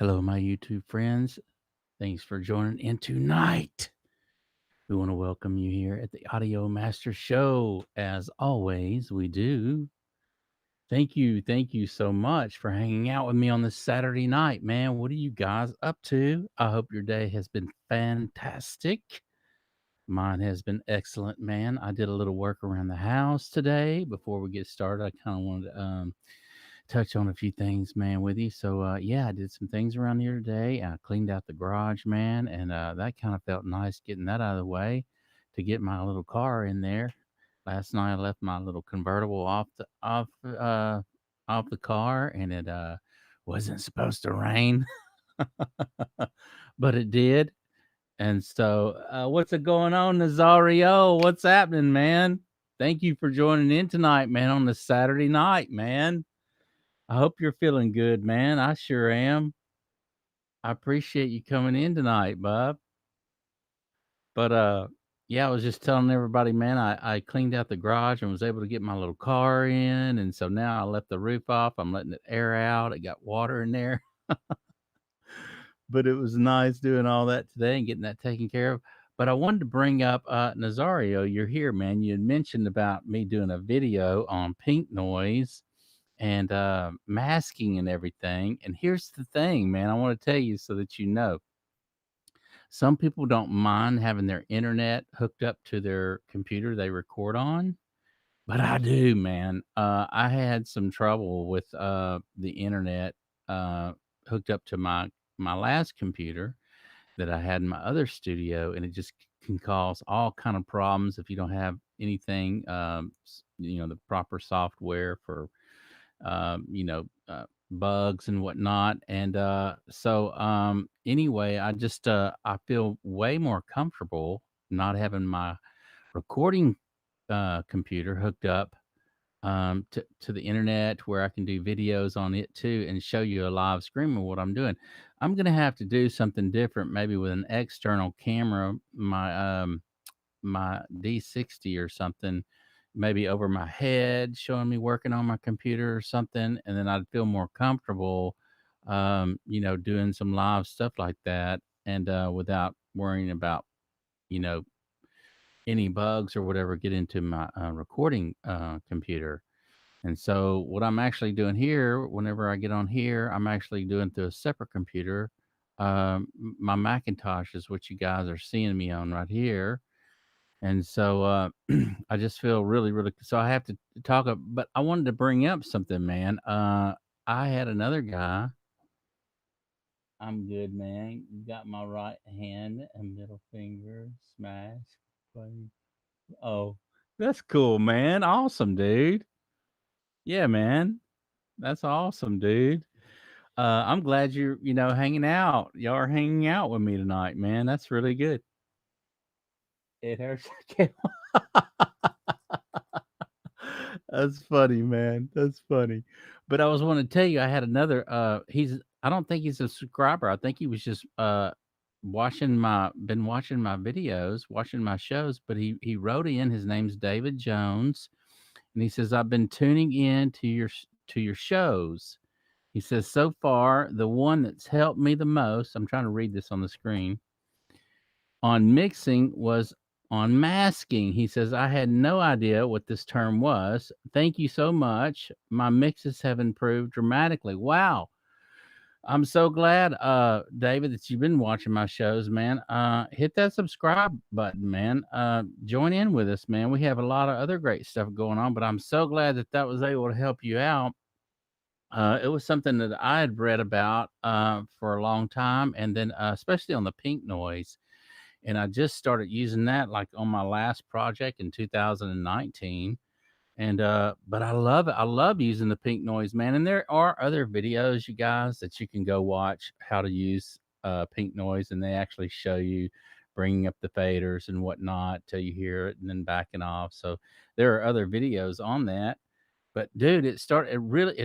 Hello, my YouTube friends. Thanks for joining in tonight. We want to welcome you here at the Audio Master Show. As always, we do. Thank you so much for hanging out with me on this Saturday night, man. What are you guys up to? I hope your day has been fantastic. Mine has been excellent, man. I did a little work around the house today. Before we get started, I kind of wanted to touch on a few things, man, with you. So, yeah, I did some things around here today. I cleaned out the garage, man, and that kind of felt nice getting that out of the way to get my little car in there. Last night, I left my little convertible off the car, and it wasn't supposed to rain, but it did. And so, what's it going on, Nazario? What's happening, man? Thank you for joining in tonight, man, on this Saturday night, man. I hope you're feeling good, man. I sure am. I appreciate you coming in tonight, bub. But yeah, I was just telling everybody, man, I cleaned out the garage and was able to get my little car in. And so now I left the roof off. I'm letting it air out. It got water in there. But it was nice doing all that today and getting that taken care of. But I wanted to bring up Nazario, you're here, man. You had mentioned about me doing a video on pink noise and masking and everything. And here's the thing, man, I want to tell you so that you know. Some people don't mind having their internet hooked up to their computer they record on, but I do, man. I had some trouble with the internet hooked up to my last computer that I had in my other studio, and it just can cause all kind of problems if you don't have anything, the proper software for bugs and whatnot. And anyway, I feel way more comfortable not having my recording computer hooked up to the internet where I can do videos on it too and show you a live stream of what I'm doing. I'm gonna have to do something different, maybe with an external camera, my D60 or something, maybe over my head, showing me working on my computer or something, and then I'd feel more comfortable, doing some live stuff like that, and without worrying about you know any bugs or whatever get into my recording computer. And so, what I'm actually doing here, whenever I get on here, I'm actually doing through a separate computer. My Macintosh is what you guys are seeing me on right here. And so I just feel really, really so I have to but I wanted to bring up something, man. I had another guy. I'm good, man. You got my right hand and middle finger smash. Buddy. Oh, that's cool, man. Awesome, dude. Yeah, man. That's awesome, dude. I'm glad you're, hanging out. Y'all are hanging out with me tonight, man. That's really good. It hurts. That's funny, man. That's funny. But I was wanting to tell you I had another I don't think he's a subscriber. I think he was just watching my videos, watching my shows, but he wrote in, his name's David Jones, and he says I've been tuning in to your shows. He says so far the one that's helped me the most, I'm trying to read this on the screen, on mixing was on masking. He says, I had no idea what this term was. Thank you so much. My mixes have improved dramatically. Wow. I'm so glad, David, that you've been watching my shows, man. Hit that subscribe button, man. Join in with us, man. We have a lot of other great stuff going on, but I'm so glad that was able to help you out. It was something that I had read about for a long time, and then especially on the pink noise. And I just started using that like on my last project in 2019. And but I love it. I love using the pink noise, man. And there are other videos, you guys, that you can go watch how to use pink noise, and they actually show you bringing up the faders and whatnot till you hear it and then backing off. So there are other videos on that. But dude, it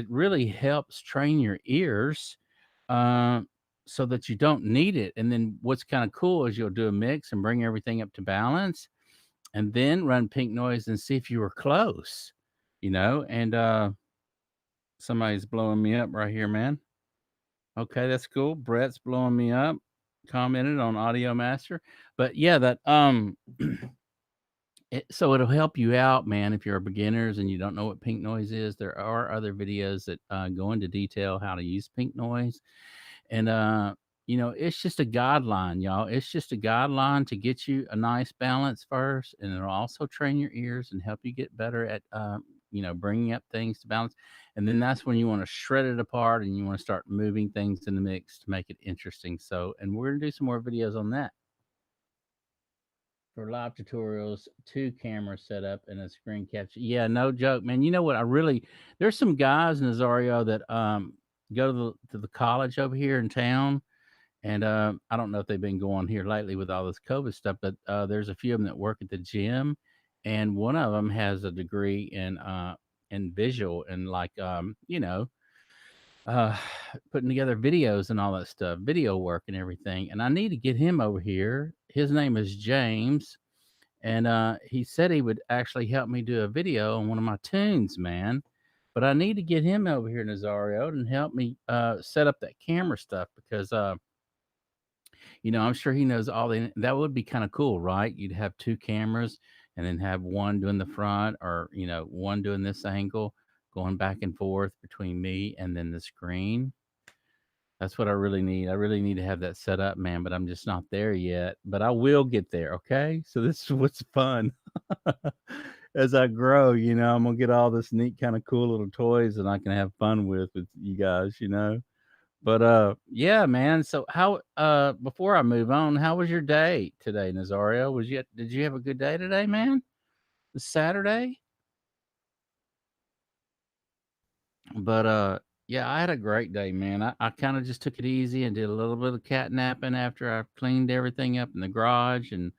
really helps train your ears. Um, so that you don't need it. And then what's kind of cool is you'll do a mix and bring everything up to balance and then run pink noise and see if you were close, and somebody's blowing me up right here, man. Okay, that's cool. Brett's blowing me up. Commented on Audio Master. But yeah, that so it'll help you out, man, if you're beginners and you don't know what pink noise is. There are other videos that go into detail how to use pink noise. And it's just a guideline, y'all. It's just a guideline to get you a nice balance first, and it'll also train your ears and help you get better at bringing up things to balance. And then that's when you want to shred it apart and you want to start moving things in the mix to make it interesting. So, and we're gonna do some more videos on that for live tutorials, 2 camera setup and a screen capture. Yeah, no joke, man. You know what? There's some guys in Azario that go to the college over here in town. And I don't know if they've been going here lately with all this COVID stuff, but there's a few of them that work at the gym, and one of them has a degree in visual and uh, putting together videos and all that stuff, video work and everything. And I need to get him over here. His name is James, and he said he would actually help me do a video on one of my tunes, man. But I need to get him over here in Azario and help me set up that camera stuff because I'm sure he knows all the that would be kinda cool, right? You'd have 2 cameras and then have one doing the front or, one doing this angle, going back and forth between me and then the screen. That's what I really need. I really need to have that set up, man, but I'm just not there yet, but I will get there, okay? So this is what's fun. As I grow, I'm gonna get all this neat, kinda cool little toys that I can have fun with you guys. But, yeah, man, so how before I move on, how was your day today, Nazario? Did you have a good day today, man? It's Saturday? But, yeah, I had a great day, man. I kinda just took it easy and did a little bit of cat napping after I cleaned everything up in the garage and,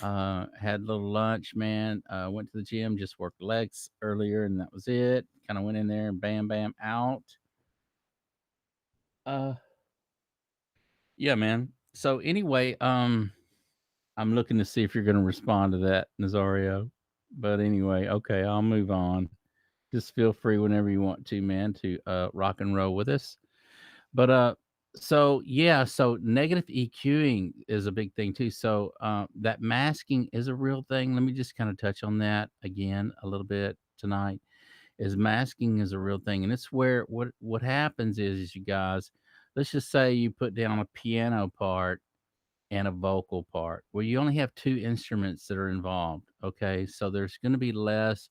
had a little lunch, man. Went to the gym, just worked legs earlier, and that was it. Kinda went in there and bam, bam, out. Uh, yeah, man. So, anyway, I'm looking to see if you're gonna respond to that, Nazario. But anyway, okay, I'll move on. Just feel free whenever you want to, man, to rock and roll with us. But so yeah, so negative EQing is a big thing too. So that masking is a real thing. Let me just kind of touch on that again a little bit tonight. Is masking is a real thing, and it's where what happens is you guys, let's just say you put down a piano part and a vocal part where you only have 2 instruments that are involved. Okay. So there's going to be less.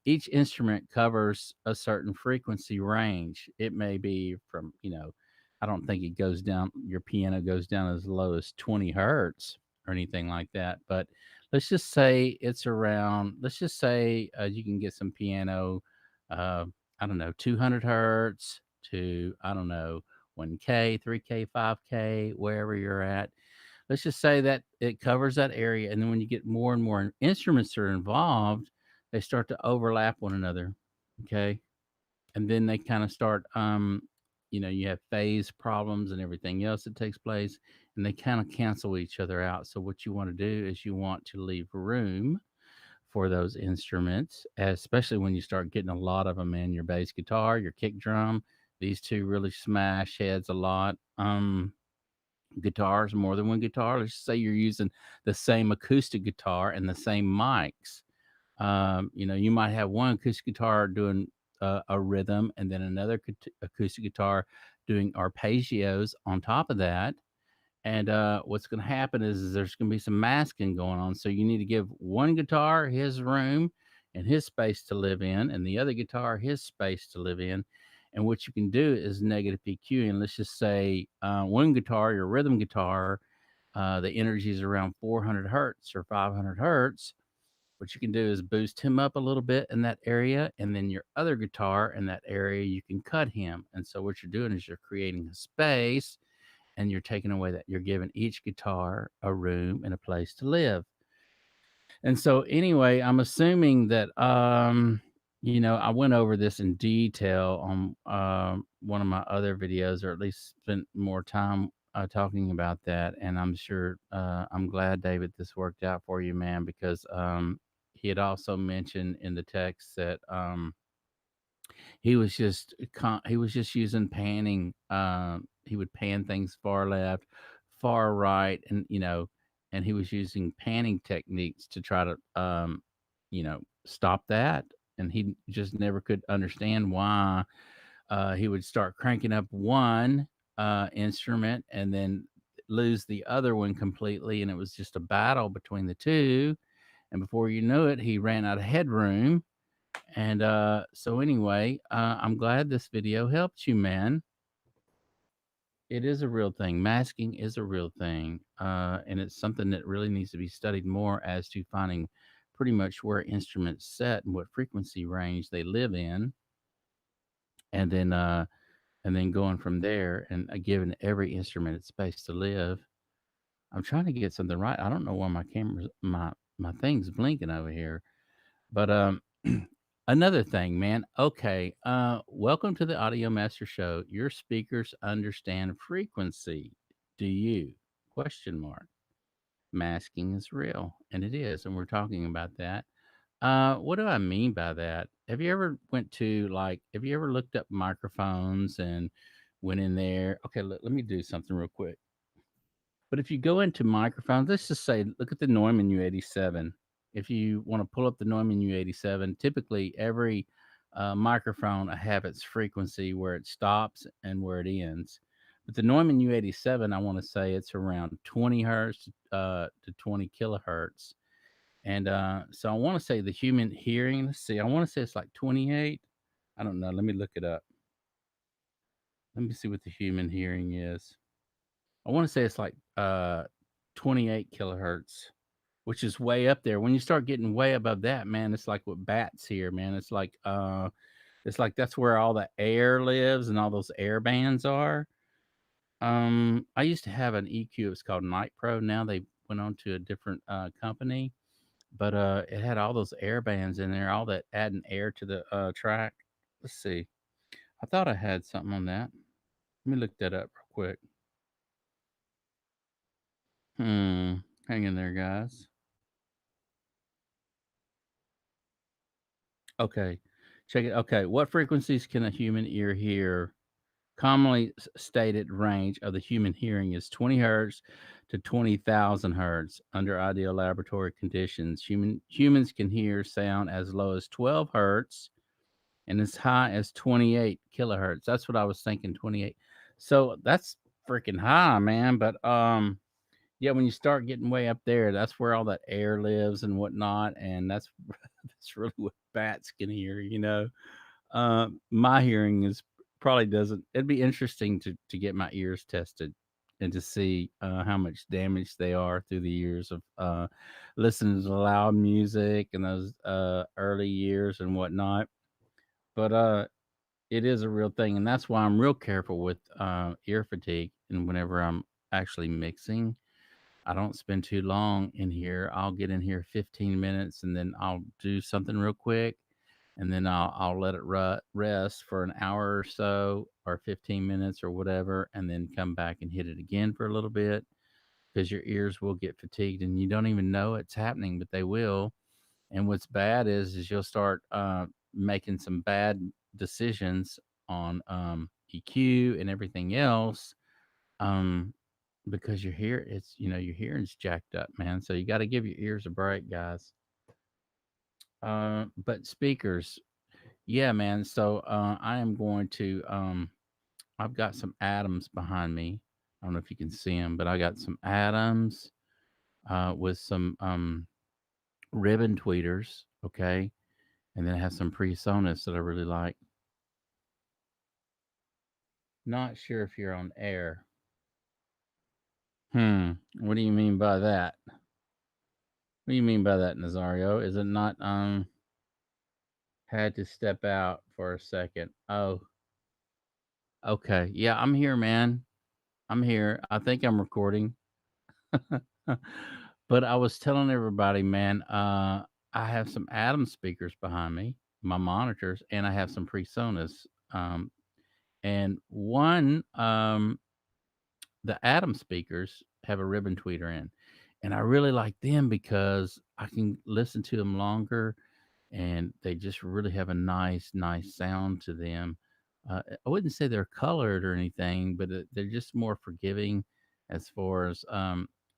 Each instrument covers a certain frequency range. It may be from, I don't think it goes down, your piano goes down as low as 20 hertz or anything like that. But let's just say you can get some piano, uh, I don't know, 200 hertz to, I don't know, 1K, 3K, 5K, wherever you're at. Let's just say that it covers that area, and then when you get more and more instruments are involved, they start to overlap one another, okay? And then they kinda start, you have phase problems and everything else that takes place, and they kinda cancel each other out. So what you wanna do is you want to leave room for those instruments, especially when you start getting a lot of them in your bass guitar, your kick drum. These 2 really smash heads a lot. Guitars, more than one guitar. Let's say you're using the same acoustic guitar and the same mics. You might have one acoustic guitar doing a rhythm and then another acoustic guitar doing arpeggios on top of that. And what's going to happen is there's going to be some masking going on. So you need to give one guitar his room and his space to live in, and the other guitar his space to live in. And what you can do is negative EQ. And let's just say one guitar, your rhythm guitar, the energy is around 400 hertz or 500 hertz. What you can do is boost him up a little bit in that area, and then your other guitar in that area, you can cut him. And so what you're doing is you're creating a space and you're taking away that you're giving each guitar a room and a place to live. And so anyway, I'm assuming that I went over this in detail on one of my other videos, or at least spent more time talking about that. And I'm glad, David, this worked out for you, man, because he had also mentioned in the text that he was just using panning. he would pan things far left, far right, and and he was using panning techniques to try to stop that. And he just never could understand why he would start cranking up one instrument and then lose the other one completely, and it was just a battle between the two. And before you knew it, he ran out of headroom. And so anyway, I'm glad this video helped you, man. It is a real thing. Masking is a real thing, and it's something that really needs to be studied more as to finding pretty much where instruments set and what frequency range they live in, and then going from there and giving every instrument its space to live. I'm trying to get something right. I don't know why my thing's blinking over here. But another thing, man. Okay, welcome to the Audio Master Show. Your speakers understand frequency. Do you? Question mark. Masking is real, and it is, and we're talking about that. What do I mean by that? Have you ever looked up microphones and went in there? Okay, let me do something real quick. But if you go into microphones, let's just say, look at the Neumann U87. If you want to pull up the Neumann U87, typically every microphone have its frequency where it stops and where it ends. But the Neumann U87, I want to say it's around 20 hertz to 20 kilohertz. And so I want to say the human hearing, let's see, I want to say it's like 28. I don't know. Let me look it up. Let me see what the human hearing is. I want to say it's like 28 kilohertz, which is way up there. When you start getting way above that, man, it's like what bats hear, man. It's like that's where all the air lives and all those air bands are. I used to have an EQ. It was called Night Pro. Now they went on to a different company, but it had all those air bands in there, all that adding air to the track. Let's see. I thought I had something on that. Let me look that up real quick. Hang in there, guys. Okay. Check it. Okay. What frequencies can a human ear hear? Commonly stated range of the human hearing is 20 hertz to 20,000 hertz. Under ideal laboratory conditions, humans can hear sound as low as 12 hertz and as high as 28 kilohertz. That's what I was thinking, 28. So that's freaking high, man. But yeah, when you start getting way up there, that's where all that air lives and whatnot, and that's that's really what bats can hear. My hearing is probably doesn't. It'd be interesting to get my ears tested and to see how much damage they are through the years of listening to loud music and those early years and whatnot. But it is a real thing, and that's why I'm real careful with ear fatigue. And whenever I'm actually mixing, I don't spend too long in here. I'll get in here 15 minutes and then I'll do something real quick, and then I'll let it rest for an hour or so or 15 minutes or whatever, and then come back and hit it again for a little bit, because your ears will get fatigued and you don't even know it's happening, but they will. And what's bad is you'll start making some bad decisions on EQ and everything else. Um, because your hearing's jacked up, man. So you got to give your ears a break, guys. But speakers, yeah, man. So I am going to. I've got some atoms behind me. I don't know if you can see them, but I got some atoms with some ribbon tweeters. Okay, and then I have some PreSonus that I really like. Not sure if you're on air. What do you mean by that? What do you mean by that, Nazario? Is it not had to step out for a second? Oh, okay. Yeah, I'm here, man. I'm here. I think I'm recording. But I was telling everybody, man, I have some Atom speakers behind me, my monitors, and I have some PreSonus. And the Atom speakers have a ribbon tweeter in, and I really like them because I can listen to them longer, and they just really have a nice sound to them. I wouldn't say they're colored or anything, but they're just more forgiving as far as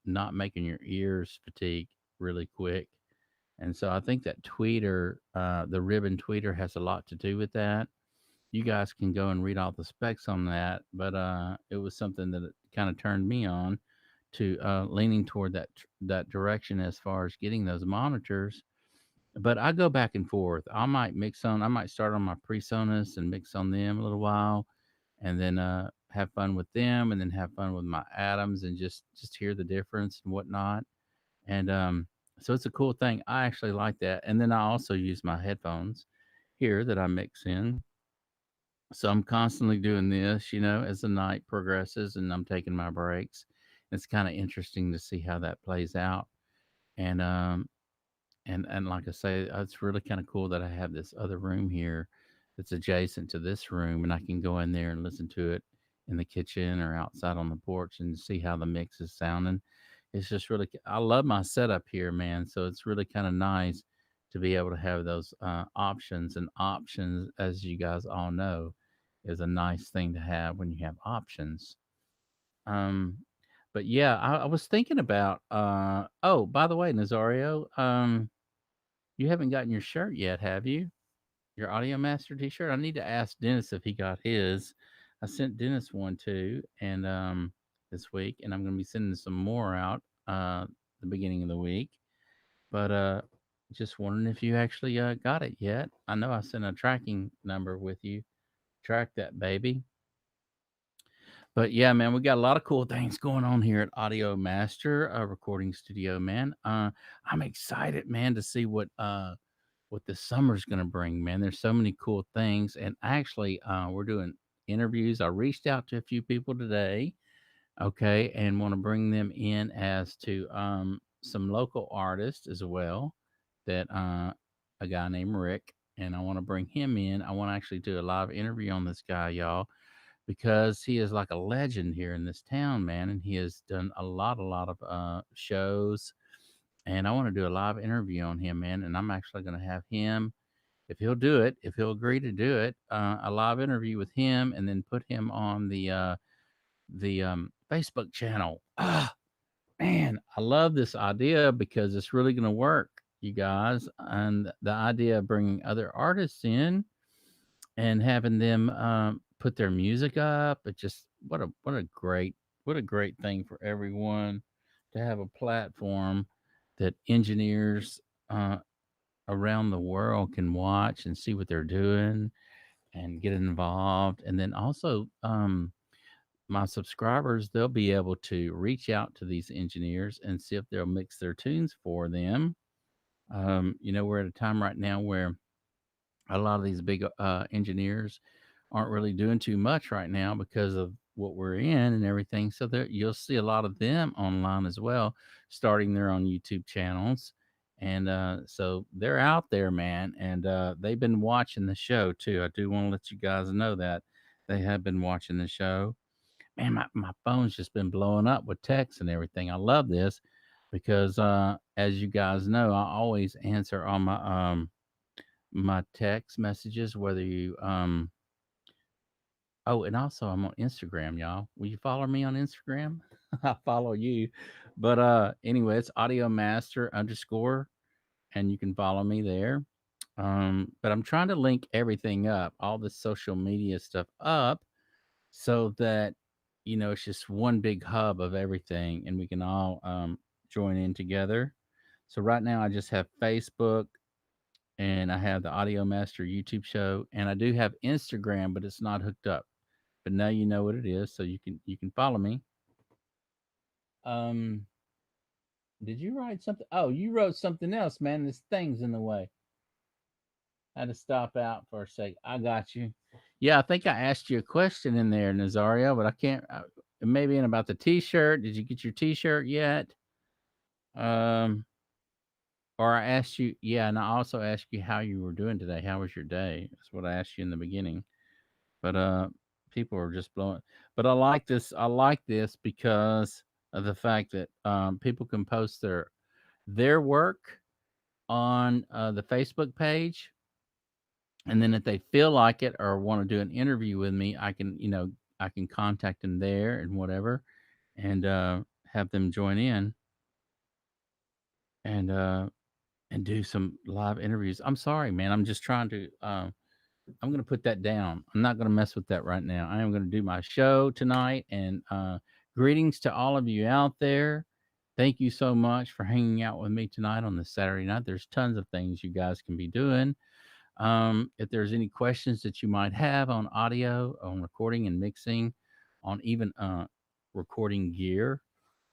not making your ears fatigue really quick. And so I think that tweeter, the ribbon tweeter, has a lot to do with that. You guys can go and read all the specs on that, but it was something that kind of turned me on to leaning toward that direction as far as getting those monitors. But I go back and forth. I might start on my PreSonus and mix on them a little while, and then have fun with them, and then have fun with my Atoms, and just hear the difference and whatnot. And so it's a cool thing. I actually like that. And then I also use my headphones here that I mix in. So I'm constantly doing this, as the night progresses and I'm taking my breaks. It's kind of interesting to see how that plays out. And and like I say, it's really kind of cool that I have this other room here that's adjacent to this room, and I can go in there and listen to it in the kitchen or outside on the porch and see how the mix is sounding. It's just really, I love my setup here, man. So it's really kind of nice to be able to have those options. And options, as you guys all know, is a nice thing to have when you have options. Um, but yeah, I was thinking about. Oh, by the way, Nazario, you haven't gotten your shirt yet, have you? Your Audio Master T-shirt. I need to ask Dennis if he got his. I sent Dennis one too, and this week, and I'm going to be sending some more out the beginning of the week. But just wondering if you actually got it yet. I know I sent a tracking number with you. Track that baby. But yeah, man, we got a lot of cool things going on here at Audio Master Recording Studio, man. I'm excited, man, to see what the summer's going to bring, man. There's so many cool things. And actually, we're doing interviews. I reached out to a few people today, okay, and want to bring them in as to some local artists as well. That a guy named Rick, and I want to bring him in. I want to actually do a live interview on this guy, y'all, because he is like a legend here in this town, man, and he has done a lot of shows. And I want to do a live interview on him, man. And I'm actually going to have him, if he'll do it, if he'll agree to do it, a live interview with him, and then put him on the Facebook channel. Ah, man, I love this idea because it's really going to work, you guys. And the idea of bringing other artists in and having them put their music up, it just what a great thing for everyone to have a platform that engineers uh, around the world can watch and see what they're doing and get involved. And then also, my subscribers, they'll be able to reach out to these engineers and see if they'll mix their tunes for them. We're at a time right now where a lot of these big engineers aren't really doing too much right now because of what we're in and everything. So there, you'll see a lot of them online as well, starting their own YouTube channels. And so they're out there, man. And they've been watching the show too. I do want to let you guys know that they have been watching the show. Man, my phone's just been blowing up with texts and everything. I love this because as you guys know, I always answer all my text messages, whether you oh, and also I'm on Instagram, y'all. Will you follow me on Instagram? I follow you. But anyway, it's audio master underscore, and you can follow me there. But I'm trying to link everything up, all the social media stuff up, so that it's just one big hub of everything, and we can all join in together. So right now I just have Facebook, and I have the Audio Master YouTube show, and I do have Instagram, but it's not hooked up. But now you know what it is, so you can follow me. Um, did you write something? Oh, you wrote something else, man. This thing's in the way. I had to stop out for a sec. I got you. Yeah, I think I asked you a question in there, Nazario, but I can't. Maybe in about the T-shirt. Did you get your T-shirt yet? Um, or I asked you. Yeah, and I also asked you how you were doing today. How was your day? That's what I asked you in the beginning. But people are just blowing. But I like this because of the fact that people can post their work on the Facebook page, And then if they feel like it or want to do an interview with me, I can, I can contact them there and whatever, and have them join in and do some live interviews. I'm sorry, man. I'm just trying to. I'm going to put that down. I'm not going to mess with that right now. I am going to do my show tonight. And greetings to all of you out there. Thank you so much for hanging out with me tonight on this Saturday night. There's tons of things you guys can be doing. If there's any questions that you might have on audio, on recording and mixing, on even recording gear,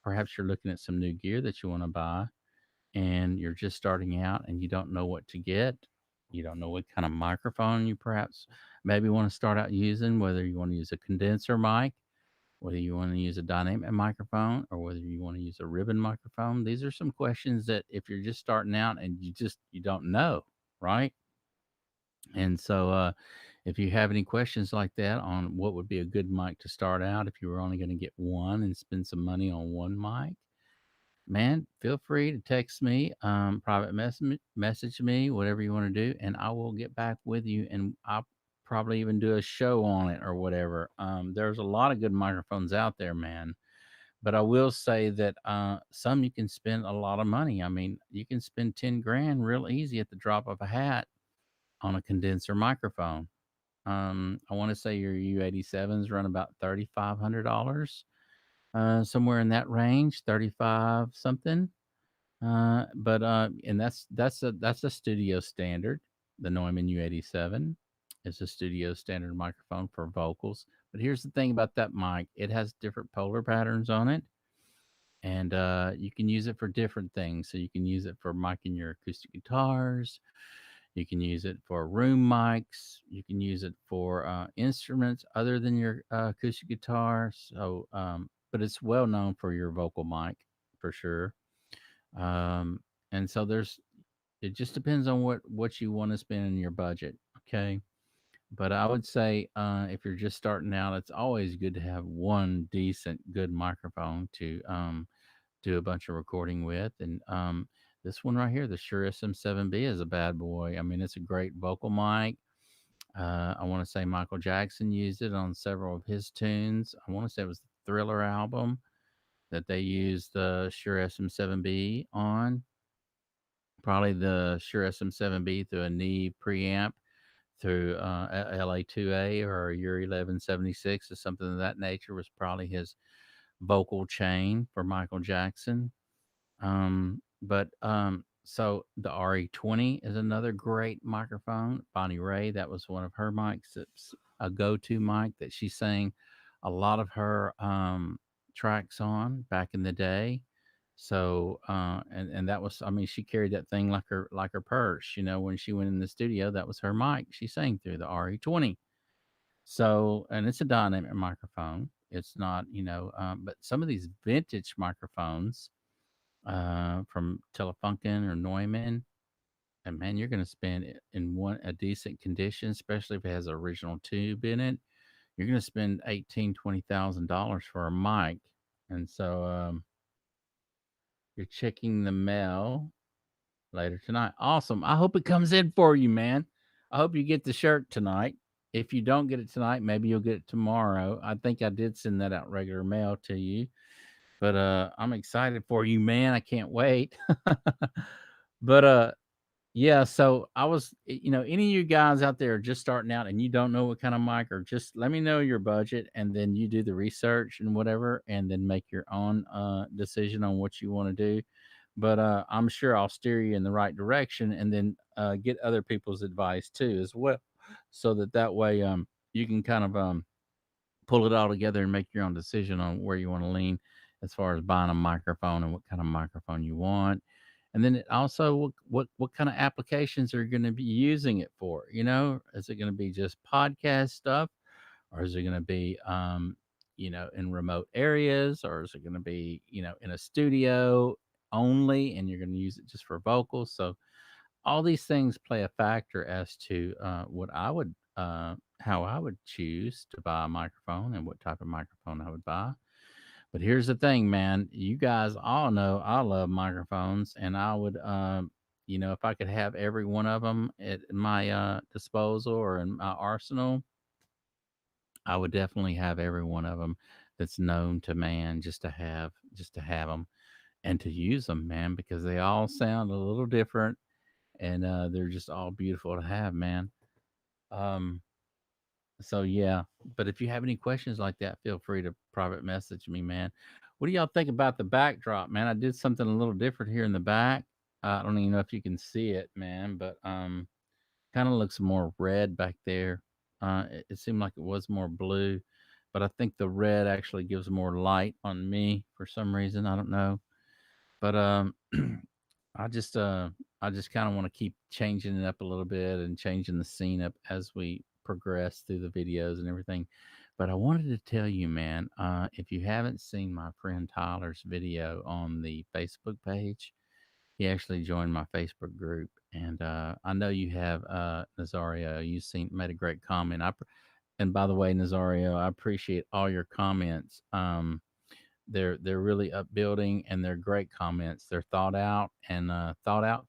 perhaps you're looking at some new gear that you want to buy and you're just starting out and you don't know what to get, you don't know what kind of microphone you perhaps maybe want to start out using, whether you want to use a condenser mic, whether you want to use a dynamic microphone, or whether you want to use a ribbon microphone. These are some questions that if you're just starting out and you don't know, right? And so if you have any questions like that on what would be a good mic to start out, if you were only going to get one and spend some money on one mic, man, feel free to text me, private message me, whatever you want to do, and I will get back with you, and I'll probably even do a show on it or whatever. There's a lot of good microphones out there, man. But I will say that some you can spend a lot of money. I mean, you can spend 10 grand real easy at the drop of a hat on a condenser microphone. I want to say your U87s run about $3,500, somewhere in that range, 35 something. And that's a studio standard. The Neumann U87 is a studio standard microphone for vocals. But here's the thing about that mic: it has different polar patterns on it, and you can use it for different things. So you can use it for miking your acoustic guitars. You can use it for room mics. You can use it for instruments other than your acoustic guitar. So, but it's well known for your vocal mic for sure. Um, and so it just depends on what you want to spend in your budget. Okay. But I would say if you're just starting out, it's always good to have one decent, good microphone to do a bunch of recording with. And this one right here, the Shure SM7B, is a bad boy. I mean, it's a great vocal mic. I want to say Michael Jackson used it on several of his tunes. I want to say it was the Thriller album that they used the Shure SM7B on. Probably the Shure SM7B through a Neve preamp through LA2A or your 1176 or something of that nature was probably his vocal chain for Michael Jackson. So the RE20 is another great microphone. Bonnie Ray, that was one of her mics. It's a go-to mic that she sang a lot of her tracks on back in the day. So and that was, I mean, she carried that thing like her purse. When she went in the studio, that was her mic. She sang through the RE20. So, and it's a dynamic microphone. It's not, but some of these vintage microphones from Telefunken or Neumann, and man, you're going to spend in a decent condition, especially if it has an original tube in it. You're going to spend $20,000 for a mic, and so you're checking the mail later tonight. Awesome. I hope it comes in for you, man. I hope you get the shirt tonight. If you don't get it tonight, maybe you'll get it tomorrow. I think I did send that out regular mail to you. But I'm excited for you, man. I can't wait. But yeah, so I was, any of you guys out there just starting out and you don't know what kind of mic, or just let me know your budget and then you do the research and whatever, and then make your own decision on what you want to do. But I'm sure I'll steer you in the right direction, and then get other people's advice too as well, so that way you can kind of pull it all together and make your own decision on where you want to lean as far as buying a microphone and what kind of microphone you want. And then it also, what kind of applications are you going to be using it for? Is it going to be just podcast stuff, or is it going to be in remote areas, or is it going to be in a studio only and you're going to use it just for vocals? So all these things play a factor as to what I would how I would choose to buy a microphone and what type of microphone I would buy. But here's the thing, man. You guys all know I love microphones, and I would if I could have every one of them at my disposal or in my arsenal, I would definitely have every one of them that's known to man, just to have them and to use them, man, because they all sound a little different, and they're just all beautiful to have, man. Um, so yeah, but if you have any questions like that, feel free to private message me, man. What do y'all think about the backdrop, man? I did something a little different here in the back. I don't even know if you can see it, man, but kind of looks more red back there. It seemed like it was more blue, but I think the red actually gives more light on me for some reason. I don't know, but I just uh I just kind of want to keep changing it up a little bit and changing the scene up as we progress through the videos and everything. But I wanted to tell you, man, if you haven't seen my friend Tyler's video on the Facebook page, he actually joined my Facebook group, and I know you have, Nazario. You seen made a great comment. And by the way, Nazario, I appreciate all your comments. They're really upbuilding, and they're great comments. They're thought out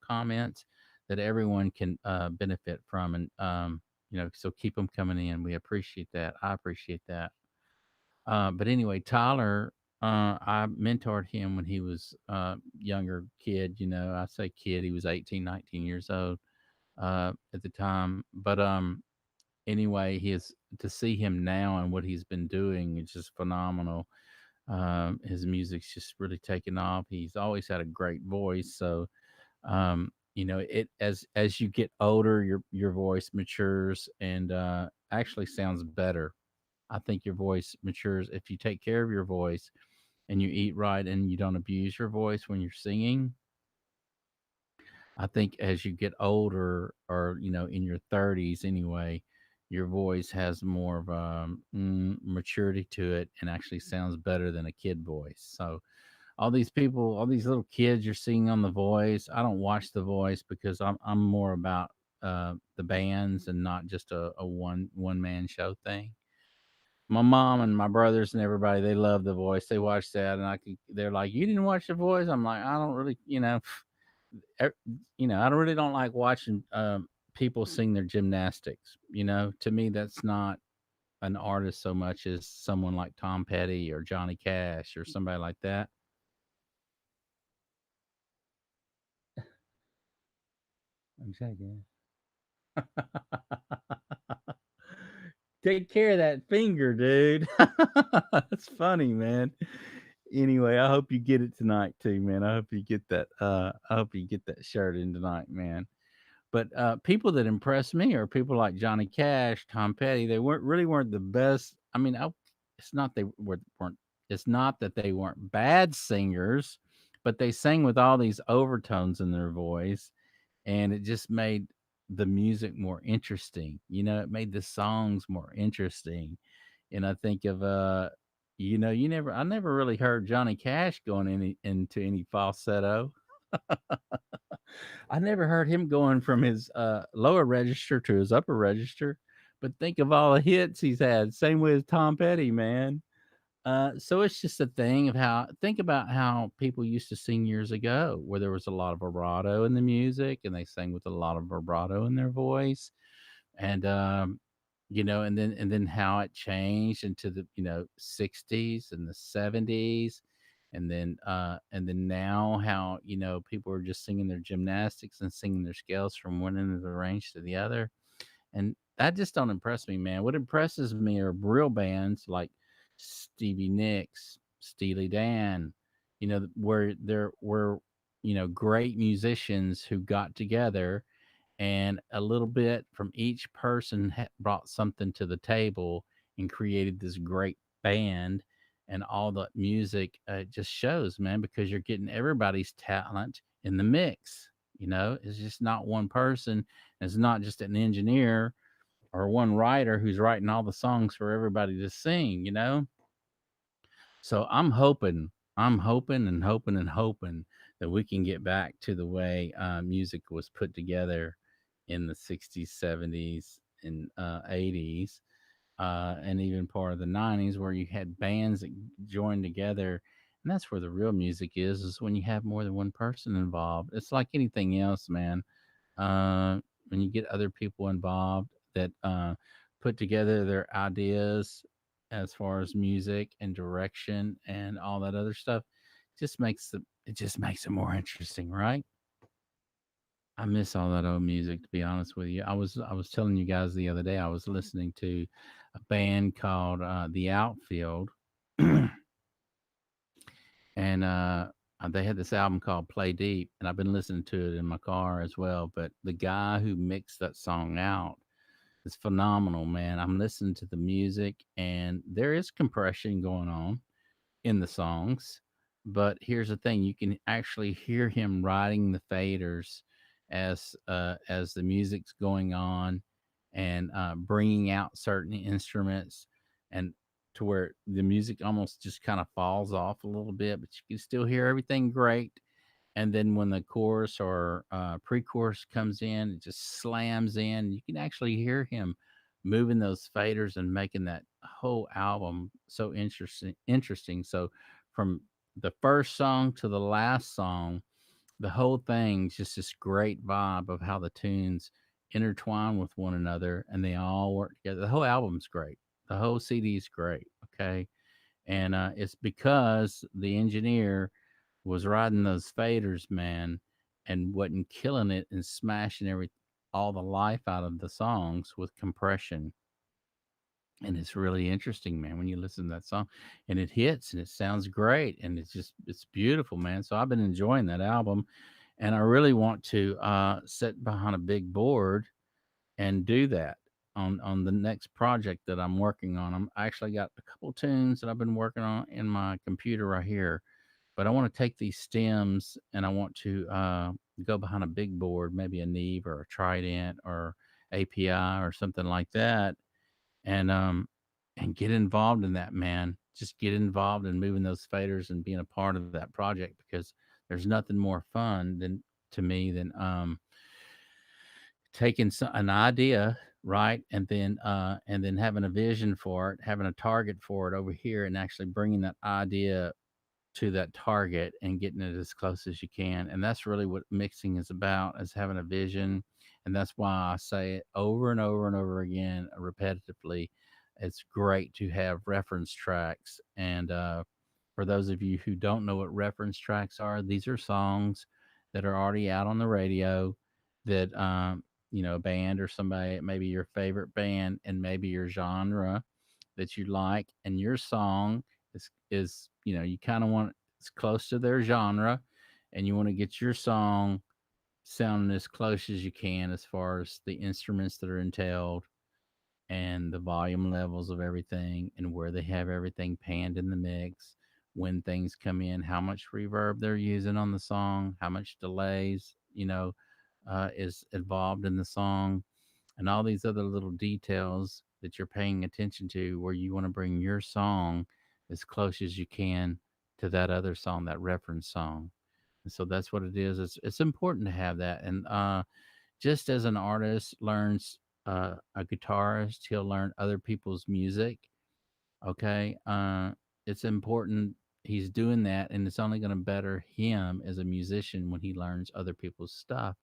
comments that everyone can benefit from, and so keep them coming in. We appreciate that. I appreciate that. But anyway, Tyler, I mentored him when he was younger kid. I say kid, he was 18, 19 years old at the time. But anyway, his to see him now and what he's been doing is just phenomenal. His music's just really taken off. He's always had a great voice. So it as you get older, your voice matures and actually sounds better. I think your voice matures if you take care of your voice and you eat right and you don't abuse your voice when you're singing. I think as you get older, or in your 30s anyway, your voice has more of maturity to it and actually sounds better than a kid voice. So all these people, all these little kids you're seeing on The Voice, I don't watch The Voice because I'm more about the bands and not just a one man show thing. My mom and my brothers and everybody, they love The Voice. They watch that, and they're like, "You didn't watch The Voice?" I'm like, "I don't really, er, I don't really don't like watching people sing their gymnastics. To me, that's not an artist so much as someone like Tom Petty or Johnny Cash or somebody like that." I'm checking. Take care of that finger, dude. That's funny, man. Anyway, I hope you get it tonight too, man. I hope you get that. I hope you get that shirt in tonight, man. But people that impress me are people like Johnny Cash, Tom Petty. They weren't the best. I mean, it's not weren't. It's not that they weren't bad singers, but they sang with all these overtones in their voice, and it just made the music more interesting. It made the songs more interesting. And I think of I never really heard Johnny Cash going into any falsetto. I never heard him going from his lower register to his upper register. But think of all the hits he's had. Same with Tom Petty, man. So it's just a thing of think about how people used to sing years ago, where there was a lot of vibrato in the music, and they sang with a lot of vibrato in their voice, and and then how it changed into the 60s and the 70s, and then now how people are just singing their gymnastics and singing their scales from one end of the range to the other, and that just don't impress me, man. What impresses me are real bands like Stevie Nicks, Steely Dan, where there were great musicians who got together, and a little bit from each person brought something to the table and created this great band. And all the music just shows, man, because you're getting everybody's talent in the mix. It's just not one person. It's not just an engineer or one writer who's writing all the songs for everybody to sing. So I'm hoping and hoping and hoping that we can get back to the way music was put together in the 60s, 70s, and 80s, and even part of the 90s, where you had bands that joined together And that's where the real music is when you have more than one person involved. It's like anything else, man. uh, when you get other people involved that put together their ideas as far as music and direction and all that other stuff, it just makes it more interesting, right? I miss all that old music, to be honest with you. I was telling you guys the other day I was listening to a band called The Outfield, and they had this album called Play Deep, and I've been listening to it in my car as well. But the guy who mixed that song out, it's phenomenal, man. I'm listening to the music, and there is compression going on in the songs. But here's the thing: you can actually hear him riding the faders as the music's going on, and bringing out certain instruments, and to where the music almost just kind of falls off a little bit, but you can still hear everything great. And then when the chorus or pre-chorus comes in, it just slams in. You can actually hear him moving those faders and making that whole album so interesting. Interesting. So from the first song to the last song, the whole thing's just this great vibe of how the tunes intertwine with one another and they all work together. The whole album's great. The whole CD is great. Okay. And it's because the engineer was riding those faders, man, and wasn't killing it and smashing all the life out of the songs with compression. And it's really interesting, man, when you listen to that song and it hits and it sounds great and it's beautiful, man. So I've been enjoying that album, and I really want to sit behind a big board and do that on the next project that I'm working on. I actually got a couple tunes that I've been working on in my computer right here, but I want to take these stems and I want to go behind a big board, maybe a Neve or a Trident or API or something like that, and get involved in that, man. Just get involved in moving those faders and being a part of that project, because there's nothing more fun than to me than taking an idea, right, and then having a vision for it, having a target for it over here, and actually bringing that idea to that target and getting it as close as you can. And that's really what mixing is about, is having a vision. And that's why I say it over and over and over again, repetitively. It's great to have reference tracks. And for those of you who don't know what reference tracks are, these are songs that are already out on the radio that, a band or somebody, maybe your favorite band and maybe your genre that you like, and your song is you kind of want it's close to their genre, and you want to get your song sounding as close as you can as far as the instruments that are entailed and the volume levels of everything and where they have everything panned in the mix, when things come in, how much reverb they're using on the song, how much delays is involved in the song, and all these other little details that you're paying attention to, where you want to bring your song as close as you can to that other song, that reference song. And so that's what it is. It's important to have that. And just as an artist learns, a guitarist, he'll learn other people's music. Okay. It's important he's doing that, and it's only going to better him as a musician when he learns other people's stuff.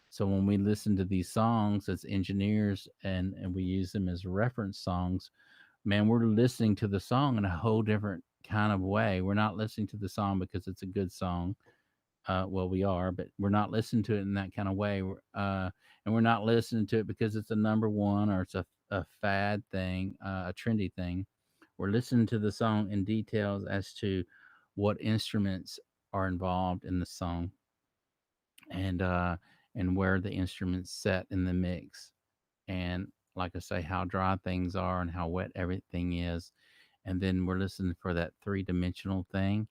So when we listen to these songs as engineers, and we use them as reference songs, man, we're listening to the song in a whole different kind of way. We're not listening to the song because it's a good song. Well, we are, but we're not listening to it in that kind of way. And we're not listening to it because it's a number one or it's a fad thing, a trendy thing. We're listening to the song in details as to what instruments are involved in the song, and where the instruments set in the mix, and like I say, how dry things are and how wet everything is. And then we're listening for that three-dimensional thing,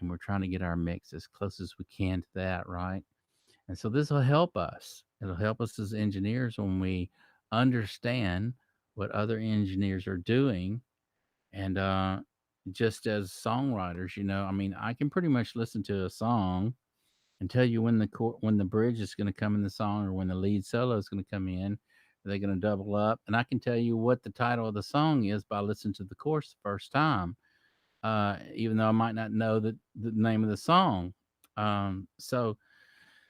and we're trying to get our mix as close as we can to that, right? And so this will help us. It'll help us as engineers when we understand what other engineers are doing. And just as songwriters, I mean, I can pretty much listen to a song and tell you when the bridge is going to come in the song, or when the lead solo is going to come in. Are they going to double up? And I can tell you what the title of the song is by listening to the chorus the first time. even though I might not know the name of the song. So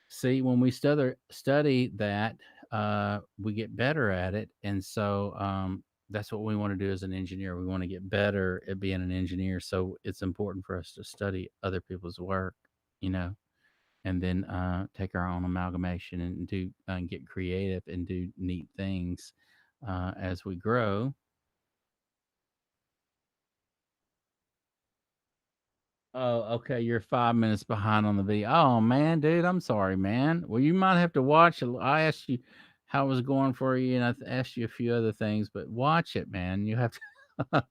see, when we study that, we get better at it, and so that's what we want to do as an engineer. We want to get better at being an engineer. So it's important for us to study other people's work, you know, and then take our own amalgamation and do get creative and do neat things as we grow. Oh, okay. You're 5 minutes behind on the video. Oh man, dude, I'm sorry, man. Well, you might have to watch it. I asked you how it was going for you, and asked you a few other things, but watch it, man. You have to.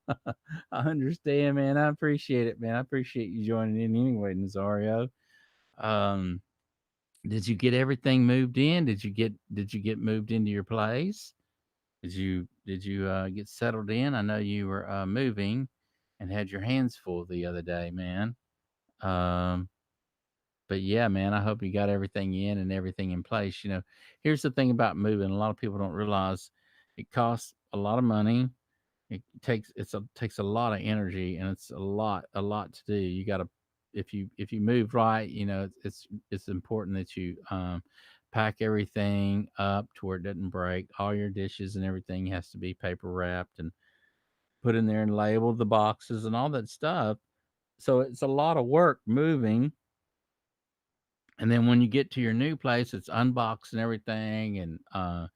I understand, man. I appreciate it, man. I appreciate you joining in anyway, Nazario. Um, did you get everything moved in? Did you get moved into your place? Did you get settled in? I know you were moving and had your hands full the other day, man. Um, but yeah, man, I hope you got everything in and everything in place. Here's the thing about moving. A lot of people don't realize it costs a lot of money. It takes a lot of energy, and it's a lot to do. You got to if you move right, it's important that you pack everything up to where it doesn't break. All your dishes and everything has to be paper wrapped and put in there and labeled, the boxes and all that stuff. So it's a lot of work moving, and then when you get to your new place, it's unboxing everything and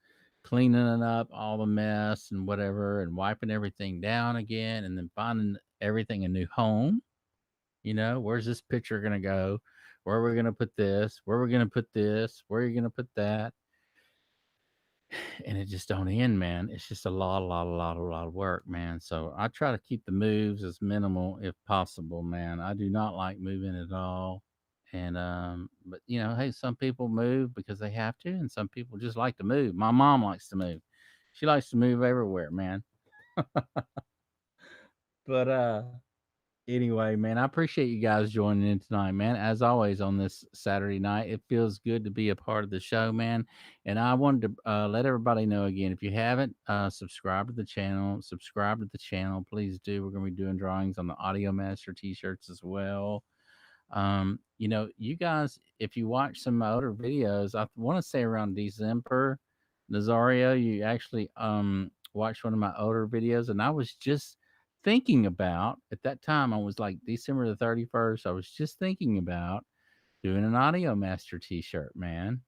cleaning up all the mess and whatever, and wiping everything down again, and then finding everything a new home. Where's this picture gonna go? Where are we gonna put this? Where are we gonna put this? Where are you gonna put that? And it just don't end, man. It's just a lot of work, man. So I try to keep the moves as minimal if possible, man. I do not like moving at all. And but hey, some people move because they have to, and some people just like to move. My mom likes to move. She likes to move everywhere, man. But anyway, man, I appreciate you guys joining in tonight, man. As always on this Saturday night, it feels good to be a part of the show, man. And I wanted to let everybody know again, if you haven't subscribed to the channel, subscribe to the channel, please do. We're going to be doing drawings on the Audio Master t-shirts as well. You guys, if you watch some of my older videos, I want to say around December, Nazario, you actually watched one of my older videos, and I was just thinking about at that time, I was like December the 31st, I was just thinking about doing an Audio Master t-shirt, man.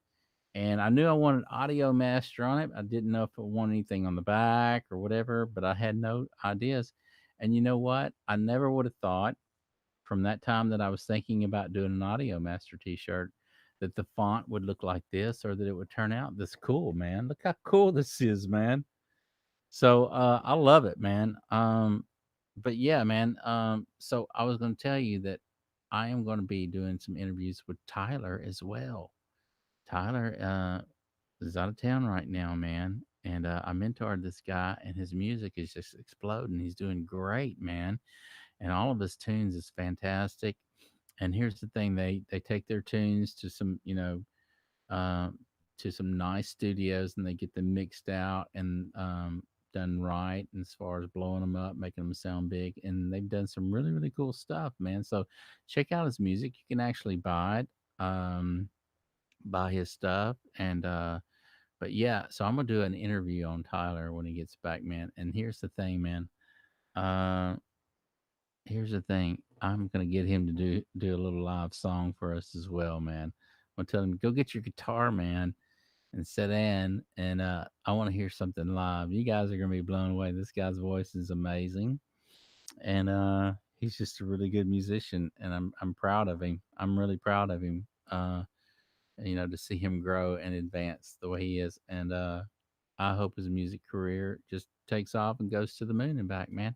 And I knew I wanted Audio Master on it. I didn't know if I wanted anything on the back or whatever, but I had no ideas. And you know what? I never would have thought from that time that I was thinking about doing an Audio Master t-shirt that the font would look like this, or that it would turn out this cool, man. Look how cool this is, man. So I love it, man. But yeah, man. So I was going to tell you that I am going to be doing some interviews with Tyler as well. Tyler is out of town right now, man. And I mentored this guy, and his music is just exploding. He's doing great, man, and all of his tunes is fantastic. And here's the thing: they take their tunes to some um, to some nice studios, and they get them mixed out and done right, and as far as blowing them up, making them sound big. And they've done some really cool stuff, man. So check out his music. You can actually buy it, buy his stuff, and but yeah. So I'm gonna do an interview on Tyler when he gets back, man. And here's the thing, man. Uh, Here's the thing. I'm gonna get him to do a little live song for us as well, man. I'm gonna tell him, go get your guitar, man, and sit in, and I want to hear something live. You guys are gonna be blown away. This guy's voice is amazing, and he's just a really good musician, and I'm proud of him. I'm really proud of him. To see him grow and advance the way he is, and I hope his music career just takes off and goes to the moon and back, man.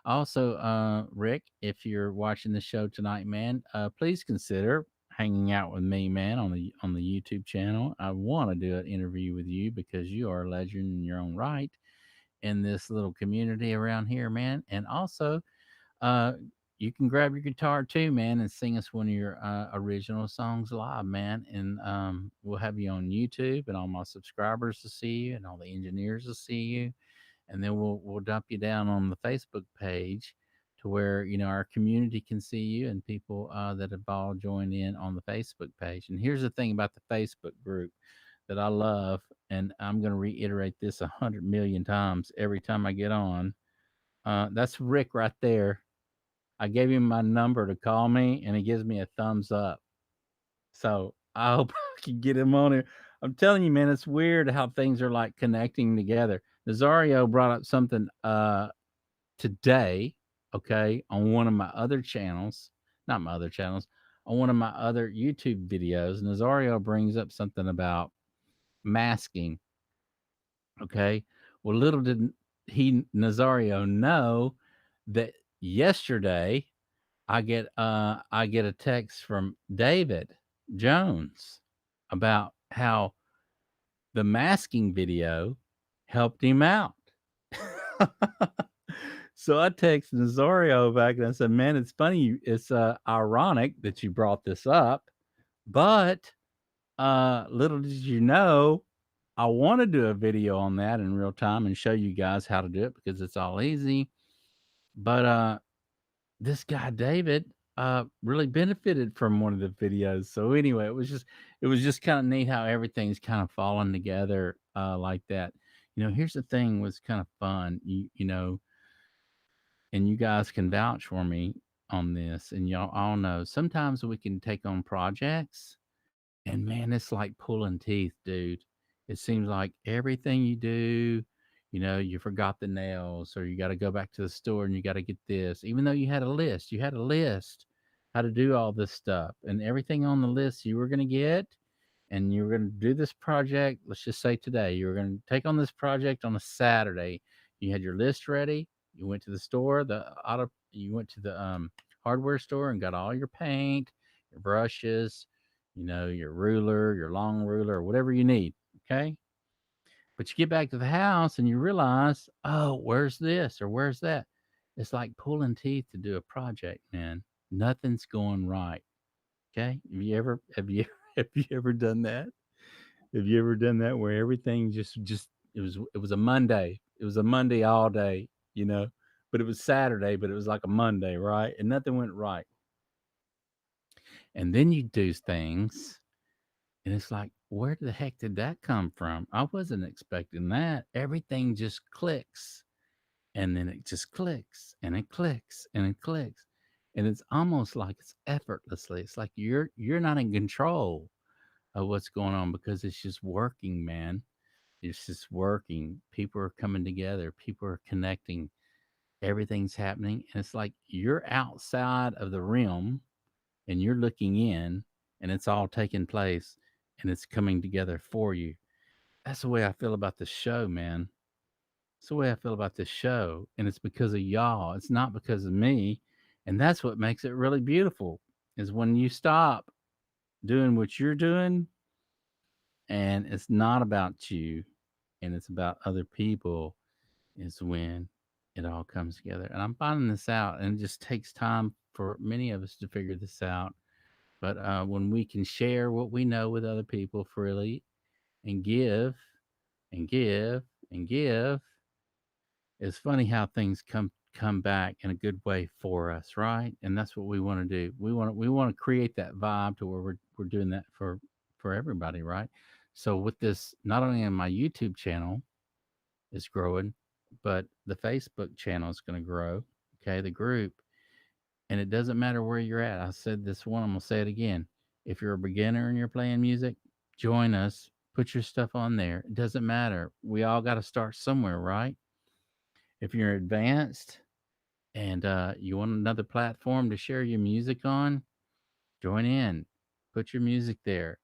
Also, Rick, if you're watching the show tonight, man, please consider hanging out with me, man, on the YouTube channel. I want to do an interview with you because you are a legend in your own right in this little community around here, man. And also, uh, you can grab your guitar too, man, and sing us one of your original songs live, man. And we'll have you on YouTube, and all my subscribers will see you, and all the engineers will see you, and then we'll dump you down on the Facebook page to to where our community can see you and people that have all joined in on the Facebook page. And here's the thing about the Facebook group that I love, and I'm going to reiterate this 100 million times every time I get on. That's Rick right there. I gave him my number to call me, and he gives me a thumbs up. So I hope I can get him on here. I'm telling you, man, it's weird how things are like connecting together. Nazario brought up something today, okay, on one of my other channels, not my other channels, on one of my other YouTube videos. Nazario brings up something about masking, okay. Well, little did Nazario know that yesterday I get a text from David Jones about how the masking video helped him out. So I texted Nazario back and I said, "Man, it's funny. It's ironic that you brought this up, but little did you know, I want to do a video on that in real time and show you guys how to do it because it's all easy. But this guy David really benefited from one of the videos. So anyway, it was just kind of neat how everything's kind of falling together like that. Here's the thing was kind of fun. And you guys can vouch for me on this, and y'all all know sometimes we can take on projects, and man, it's like pulling teeth, dude. It seems like everything you do, you forgot the nails, or you got to go back to the store and you got to get this. Even though you had a list how to do all this stuff, and everything on the list you were going to get, and you were going to do this project. Let's just say today, you were going to take on this project on a Saturday. You had your list ready. You went to the store, you went to the hardware store and got all your paint, your brushes, your ruler, your long ruler, whatever you need. Okay. But you get back to the house and you realize, oh, where's this or where's that? It's like pulling teeth to do a project, man. Nothing's going right. Okay. Have you ever done that? Have you ever done that where everything just it was a Monday. It was a Monday all day, but it was Saturday, but it was like a Monday, right? And nothing went right. And then you do things and it's like, where the heck did that come from? I wasn't expecting that. Everything just clicks. And then it just clicks and it clicks and it clicks. And it's almost like it's effortlessly. It's like you're not in control of what's going on because it's just working, man. It's just working. People are coming together. People are connecting. Everything's happening. And it's like you're outside of the realm and you're looking in and it's all taking place and it's coming together for you. That's the way I feel about the show, man. It's the way I feel about this show. And it's because of y'all. It's not because of me. And that's what makes it really beautiful is when you stop doing what you're doing and it's not about you and it's about other people is when it all comes together. And I'm finding this out and it just takes time for many of us to figure this out. But when we can share what we know with other people freely and give and give and give, it's funny how things come back in a good way for us, right? And that's what we want to do. We want to create that vibe to where we're doing that for everybody, right? So with this, not only in my YouTube channel is growing, but the Facebook channel is going to grow. Okay, the group, and it doesn't matter where you're at. I said this one, I'm gonna say it again. If you're a beginner and you're playing music, join us. Put your stuff on there. It doesn't matter. We all got to start somewhere, right? If you're advanced and you want another platform to share your music on, join in. Put your music there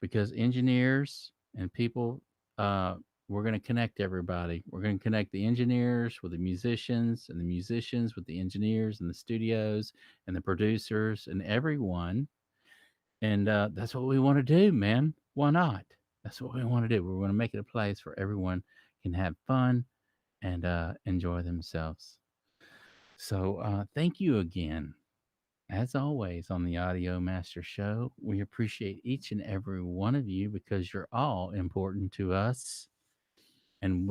because engineers and people, uh, we're going to connect everybody. We're going to connect the engineers with the musicians and the musicians with the engineers and the studios and the producers and everyone. And that's what we want to do, man. Why not? That's what we want to do. We want to make it a place where everyone can have fun and enjoy themselves. So thank you again. As always, on the Audio Master Show, we appreciate each and every one of you because you're all important to us. And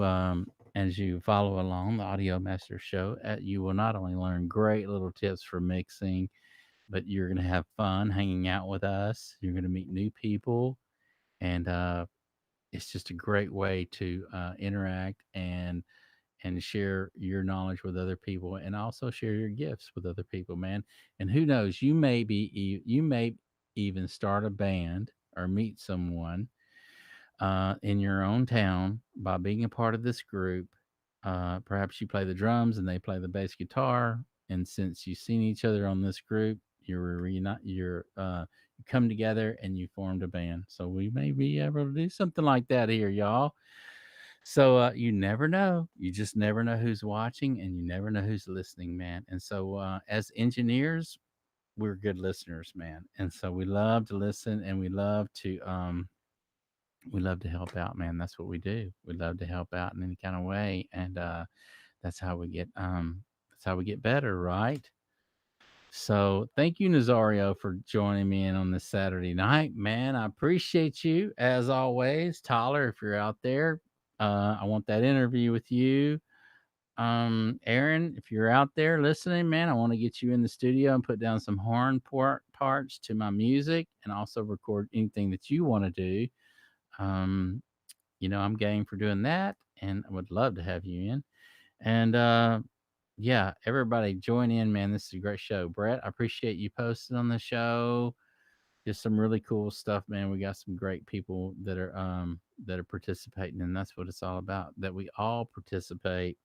as you follow along the Audio Master Show. You will not only learn great little tips for mixing, but you're going to have fun hanging out with us. You're going to meet new people, and it's just a great way to interact and share your knowledge with other people, and also share your gifts with other people, man. And who knows, you may even start a band or meet someone in your own town by being a part of this group. Perhaps you play the drums and they play the bass guitar, and since you've seen each other on this group, you come together and you formed a band. So we may be able to do something like that here, y'all. So you never know. You just never know who's watching, and you never know who's listening, man. And so as engineers, we're good listeners, man. And so we love to listen, and we love to help out, man. That's what we do. We love to help out in any kind of way, and that's how we get better, right? So thank you, Nazario, for joining me in on this Saturday night, man. I appreciate you as always. Tyler, if you're out there, I want that interview with you. Aaron, if you're out there listening, man, I want to get you in the studio and put down some parts to my music, and also record anything that you want to do. Um, I'm game for doing that, and I would love to have you in. And yeah, everybody join in, man. This is a great show. Brett, I appreciate you posting on the show. Just some really cool stuff, man. We got some great people that are participating, and that's what it's all about. That we all participate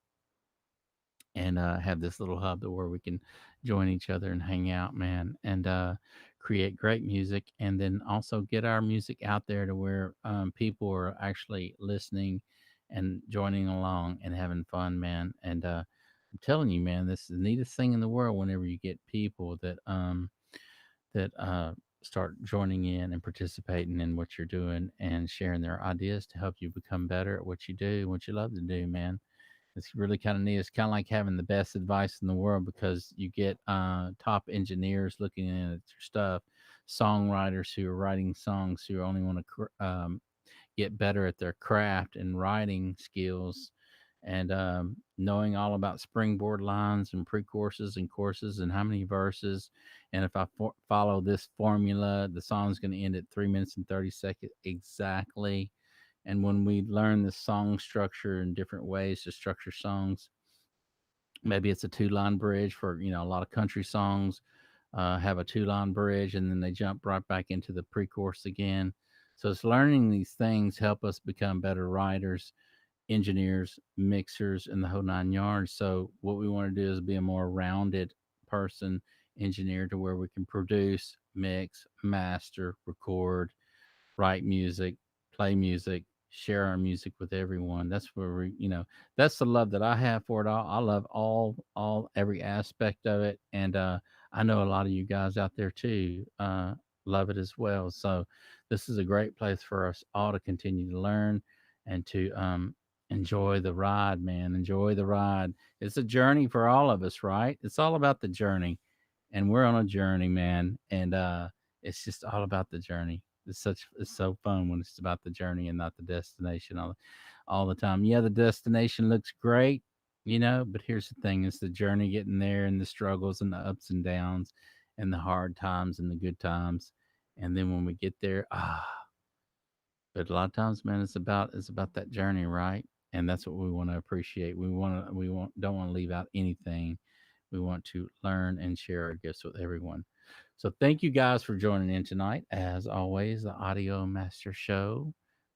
and have this little hub where we can join each other and hang out, man, and create great music, and then also get our music out there to where people are actually listening and joining along and having fun, man. And I'm telling you, man, this is the neatest thing in the world whenever you get people that start joining in and participating in what you're doing and sharing their ideas to help you become better at what you do, what you love to do, man. It's really kind of neat. It's kind of like having the best advice in the world, because you get top engineers looking in at your stuff, songwriters who are writing songs who only want to get better at their craft and writing skills, and knowing all about springboard lines and pre-choruses and choruses and how many verses. And if I follow this formula, the song's going to end at 3 minutes and 30 seconds exactly. And when we learn the song structure in different ways to structure songs, maybe it's a two-line bridge for, a lot of country songs have a two-line bridge, and then they jump right back into the pre-chorus again. So it's learning these things help us become better writers, engineers, mixers, and the whole nine yards. So what we want to do is be a more rounded person, engineer, to where we can produce, mix, master, record, write music, play music, share our music with everyone. That's where that's the love that I have for it all. I love every aspect of it, and I know a lot of you guys out there too love it as well. So this is a great place for us all to continue to learn and to enjoy the ride, man. Enjoy the ride. It's a journey for all of us, right? It's all about the journey, and we're on a journey, man. And it's just all about the journey. It's so fun when it's about the journey and not the destination all the time. Yeah, the destination looks great, but here's the thing: it's the journey getting there, and the struggles and the ups and downs, and the hard times and the good times. And then when we get there, but a lot of times, man, it's about that journey, right? And that's what we want to appreciate. We don't want to leave out anything. We want to learn and share our gifts with everyone. So thank you guys for joining in tonight. As always, the Audio Master Show.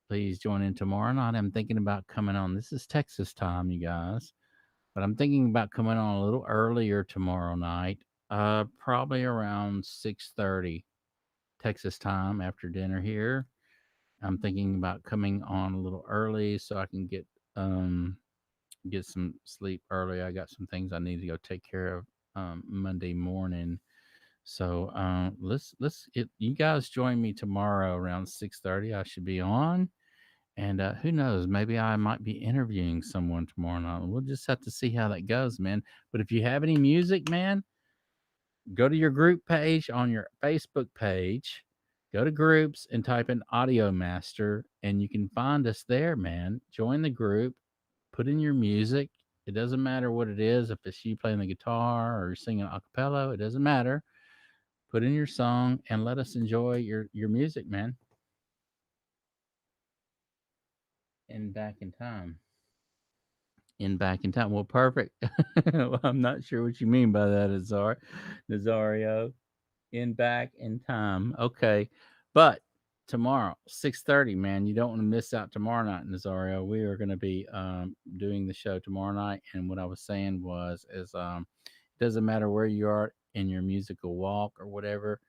Please join in tomorrow night. I'm thinking about coming on. This is Texas time, you guys, but I'm thinking about coming on a little earlier tomorrow night. Probably around 6:30 Texas time after dinner here. I'm thinking about coming on a little early so I can get some sleep early. I got some things I need to go take care of Monday morning. So you guys join me tomorrow around 6:30. I should be on, and who knows? Maybe I might be interviewing someone tomorrow night. We'll just have to see how that goes, man. But if you have any music, man, go to your group page on your Facebook page. Go to groups and type in Audio Master, and you can find us there, man. Join the group put in your music. It doesn't matter what it is, if it's you playing the guitar or singing a cappella, it doesn't matter. Put in your song and let us enjoy your music, man. And back in time. In back in time. Well, perfect. Well, I'm not sure what you mean by that, Nazario. In back in time. Okay. But tomorrow, 6:30, man, you don't want to miss out tomorrow night, Nazario. We are going to be doing the show tomorrow night. And what I was saying was, it doesn't matter where you are in your musical walk or whatever.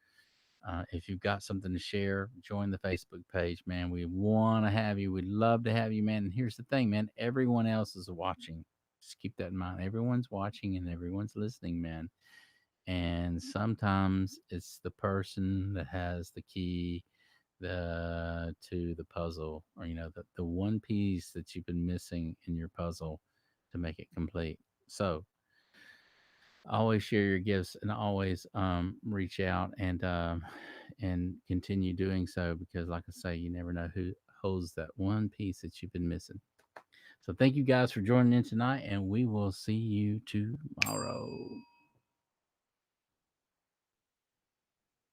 If you've got something to share, join the Facebook page, man. We want to have you. We'd love to have you, man. And here's the thing, man. Everyone else is watching. Just keep that in mind. Everyone's watching and everyone's listening, man. And sometimes it's the person that has the key to the puzzle, or the one piece that you've been missing in your puzzle to make it complete. So always share your gifts and always reach out and continue doing so, because like I say, you never know who holds that one piece that you've been missing. So thank you guys for joining in tonight, and we will see you tomorrow.